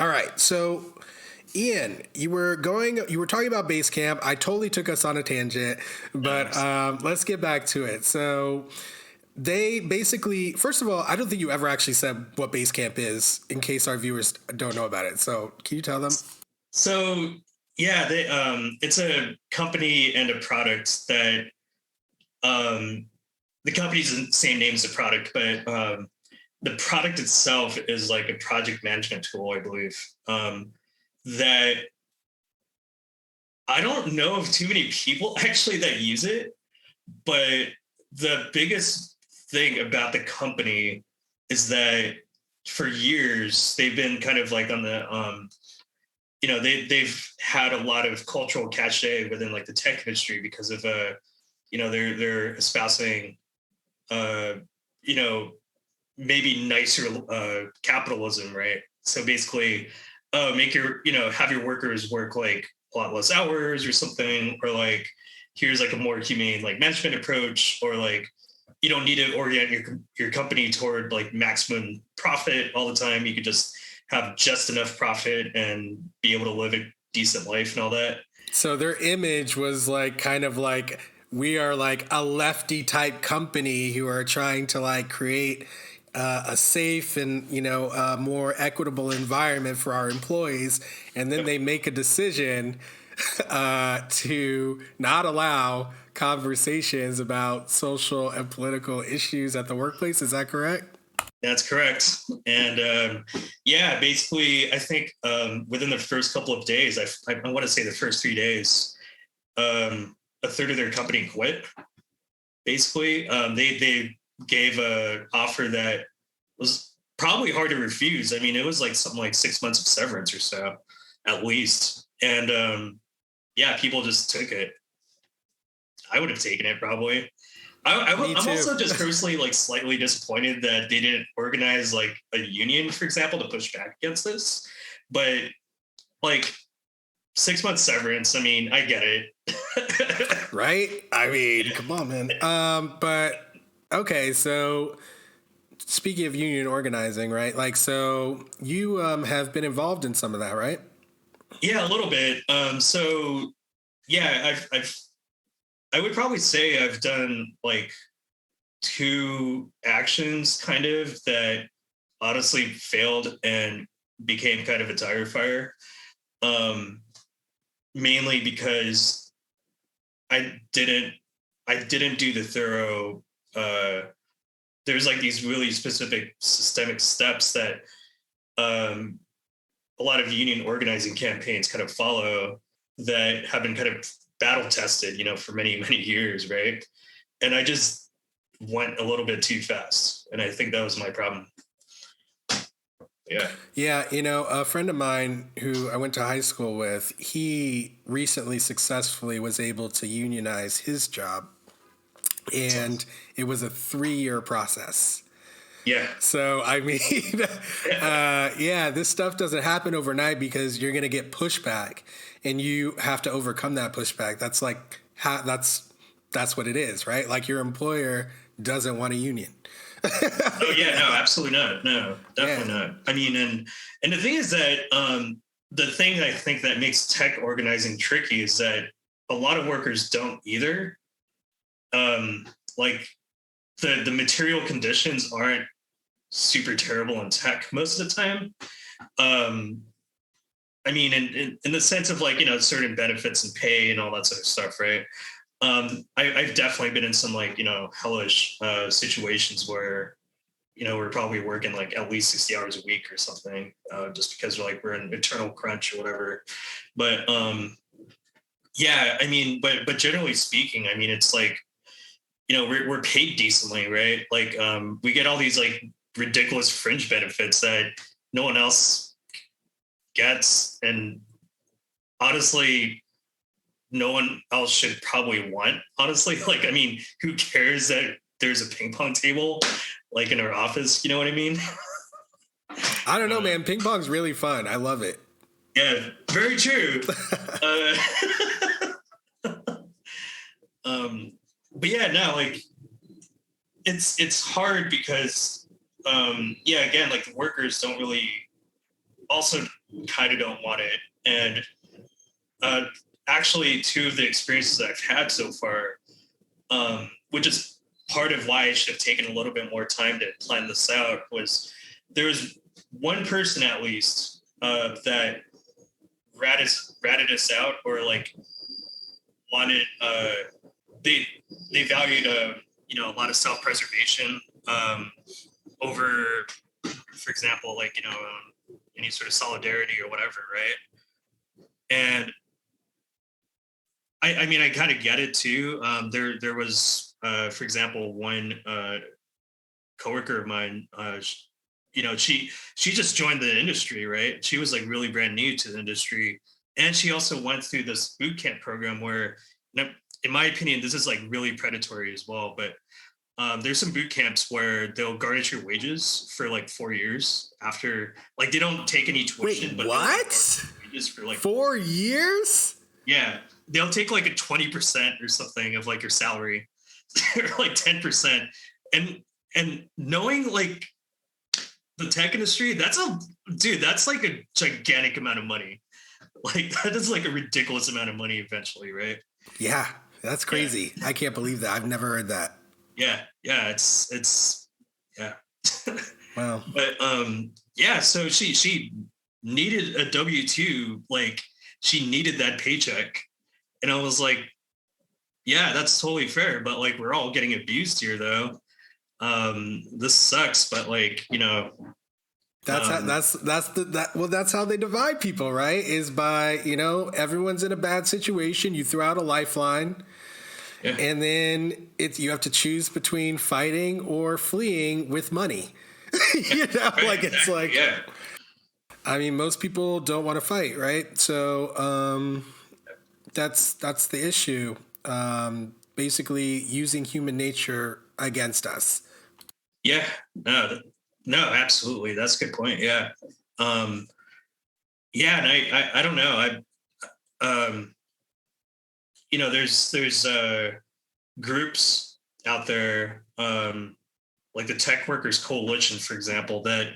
All right. So, Ian, you were talking about Basecamp. I totally took us on a tangent, but Nice. let's get back to it. So, they basically, first of all, I don't think you ever actually said what Basecamp is, in case our viewers don't know about it. So, can you tell them? So yeah, it's a company and a product that um, the company's the same name as the product, but the product itself is like a project management tool, I believe. That I don't know of too many people actually that use it, but the biggest thing about the company is that for years they've been kind of like on the they've had a lot of cultural cachet within like the tech industry because of they're espousing uh you know maybe nicer capitalism, right? So basically, make your have your workers work like a lot less hours or something, or like here's like a more humane like management approach, or like you don't need to orient your company toward like maximum profit all the time. You could just have just enough profit and be able to live a decent life and all that. So, their image was like kind of like we are like a lefty type company who are trying to like create a safe and more equitable environment for our employees, and then Yep. they make a decision to not allow conversations about social and political issues at the workplace. Is that correct? That's correct. And yeah, basically, I think within the first couple of days, I want to say the first 3 days, a third of their company quit. Basically, they gave a offer that was probably hard to refuse. I mean, it was like something like 6 months of severance or so, at least. And yeah, people just took it. I would have taken it probably. Me I'm too. also just personally like slightly disappointed that they didn't organize like a union, for example, to push back against this. But like 6 months severance, I mean, I get it. Right? I mean, come on, man. But okay, so speaking of union organizing, right? Like, so you have been involved in some of that, right? Yeah, a little bit. So yeah, I would probably say I've done like two actions kind of that honestly failed and became kind of a tire fire. Um, Mainly because I didn't I didn't do the thorough there's like these really specific systemic steps that um, a lot of union organizing campaigns kind of follow that have been kind of battle tested, for many, many years, right? And I just went a little bit too fast. And I think that was my problem. Yeah. Yeah, a friend of mine who I went to high school with, he recently successfully was able to unionize his job, and it was a 3-year process. Yeah. So, I mean, Yeah. yeah, this stuff doesn't happen overnight because you're going to get pushback, and you have to overcome that pushback. That's like that's what it is, right? Like your employer doesn't want a union. Oh yeah, no, absolutely not. No, Yeah. definitely not. I mean, and the thing is that the thing I think that makes tech organizing tricky is that a lot of workers don't either. Like the material conditions aren't super terrible in tech most of the time. Um, I mean, in the sense of like certain benefits and pay and all that sort of stuff, right? I've definitely been in some like hellish situations where we're probably working like at least 60 hours a week or something, just because we're in eternal crunch or whatever. But yeah, I mean, but generally speaking, I mean, it's like we're paid decently, right? Like we get all these like ridiculous fringe benefits that no one else gets, and honestly, no one else should probably want. Honestly, like I mean, who cares that there's a ping pong table like in our office? You know what I mean? I don't know, man. Ping pong's really fun. I love it. Yeah, very true. Uh, but yeah, no, like it's hard because yeah, again, like the workers don't really also kind of don't want it. And actually, two of the experiences I've had so far, which is part of why I should have taken a little bit more time to plan this out, was there was one person at least that ratted us out, or like wanted they valued a lot of self-preservation over, for example, like any sort of solidarity or whatever, right? And I mean, I kind of get it too. There was, for example, one coworker of mine. She just joined the industry, right? She was like really brand new to the industry, and she also went through this boot camp program where, in my opinion, this is like really predatory as well. But there's some boot camps where they'll garnish your wages for like 4 years after, like they don't take any tuition. Wait, but what? Wages for like 4 years? Yeah, they'll take like a 20% or something of like your salary, or like 10%, and knowing like the tech industry, that's like a gigantic amount of money. Like that is like a ridiculous amount of money eventually, right? Yeah, that's crazy. Yeah. I can't believe that. I've never heard that. Yeah, it's yeah. Wow. But yeah, so she needed a W-2, like she needed that paycheck. And I was like, yeah, that's totally fair, but like we're all getting abused here though. This sucks, but like, that's how they divide people, right? Is by, everyone's in a bad situation, you throw out a lifeline. Yeah. And then you have to choose between fighting or fleeing with money. Like it's like, yeah. I mean, most people don't want to fight, right? So that's the issue. Basically, using human nature against us. Yeah. No, absolutely. That's a good point. Yeah. Yeah, and I don't know. There's groups out there, like the Tech Workers Coalition, for example, that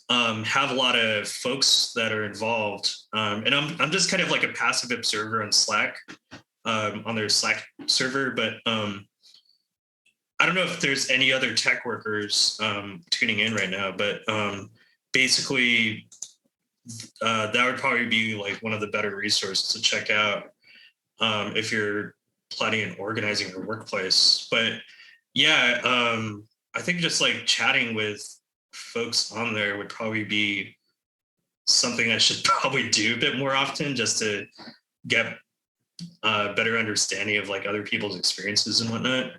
have a lot of folks that are involved. And I'm just kind of like a passive observer on Slack, on their Slack server, but I don't know if there's any other tech workers tuning in right now, but basically that would probably be like one of the better resources to check out if you're planning on organizing your workplace. But yeah, I think just like chatting with folks on there would probably be something I should probably do a bit more often, just to get a better understanding of like other people's experiences and whatnot.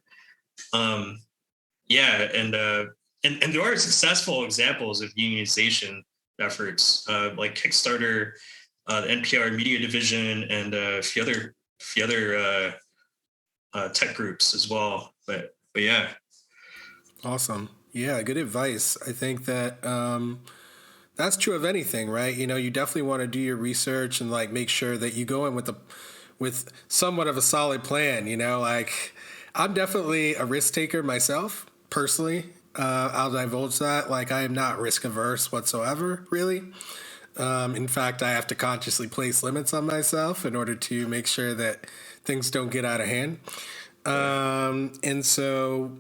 Yeah, and there are successful examples of unionization efforts, like Kickstarter, the NPR Media Division, and a few other tech groups as well. But yeah. Awesome. Yeah, good advice. I think that that's true of anything, right? You definitely want to do your research and like make sure that you go in with somewhat of a solid plan. Like I'm definitely a risk taker myself, personally. I'll divulge that. Like I am not risk averse whatsoever, really. In fact, I have to consciously place limits on myself in order to make sure that things don't get out of hand. And so,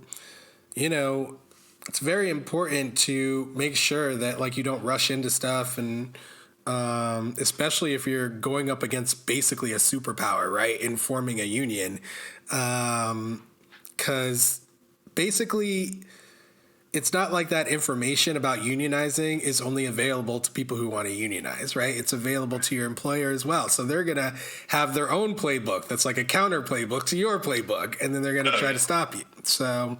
it's very important to make sure that like you don't rush into stuff, and especially if you're going up against basically a superpower, right, in forming a union. Because basically it's not like that information about unionizing is only available to people who want to unionize, right? It's available to your employer as well. So they're going to have their own playbook that's like a counter playbook to your playbook, and then they're going to try to stop you. So,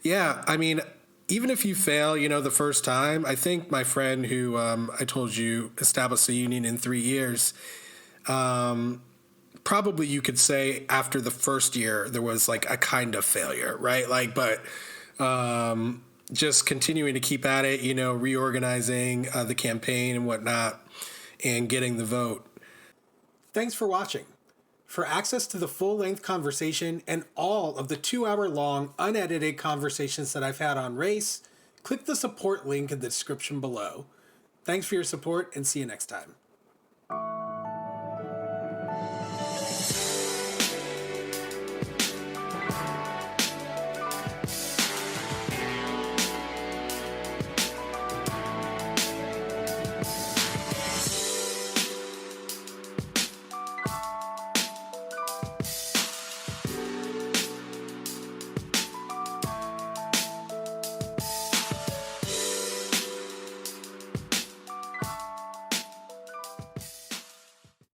yeah, I mean, even if you fail, the first time, I think my friend who I told you established a union in 3 years, probably you could say after the first year there was like a kind of failure, right? Like, but just continuing to keep at it, reorganizing the campaign and whatnot, and getting the vote. Thanks for watching. For access to the full-length conversation and all of the 2-hour-long unedited conversations that I've had on race, click the support link in the description below. Thanks for your support and see you next time.